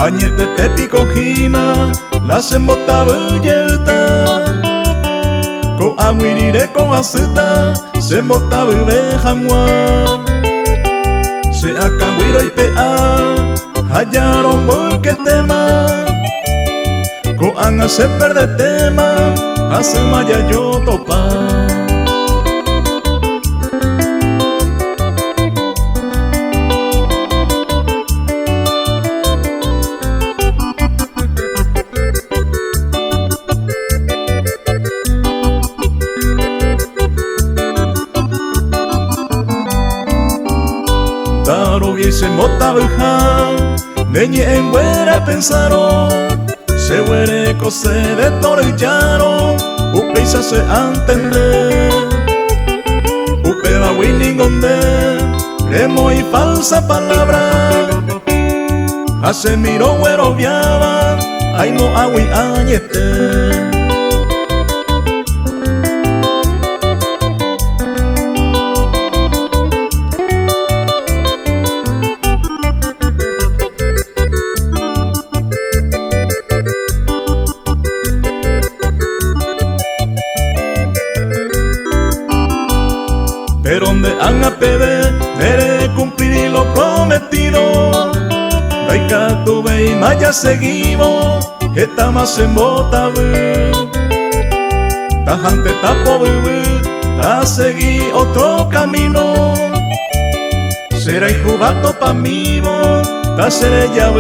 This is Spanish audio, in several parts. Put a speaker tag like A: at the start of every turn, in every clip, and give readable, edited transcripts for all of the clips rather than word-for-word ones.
A: Añete te pico jina, la se mota belleta. Ko aguirire ko asuta, se mota bebe jamua. Se acabuiro y pea, hallaron porque tema. Ko an hace perder tema, hace maya yo topa. Taro y se mota beja, neñe en buena pensaron. Se huere cose de torillaro, upeisa se antende. Upe va winning onde, remo y falsa palabra. Hace miro güero viaba, ay no agui añete. Pero donde han a pedir, debe cumplir lo prometido. Daika tuve y maya seguimos, que tamas en bota tajante tapo ta seguí otro camino. Será y jugato pa' mí, ta seré ya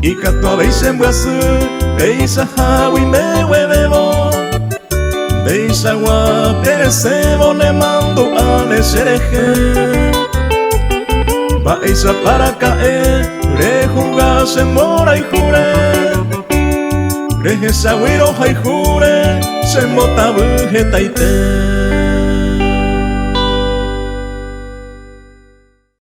A: y cato a veces en Guazú, veis a Javi me huevebo, veis a Guaperecebo le mando a Nesereje, vais a para caer, rejugase mora y jure, reje sa huiro y jure, se mota bujeta y te.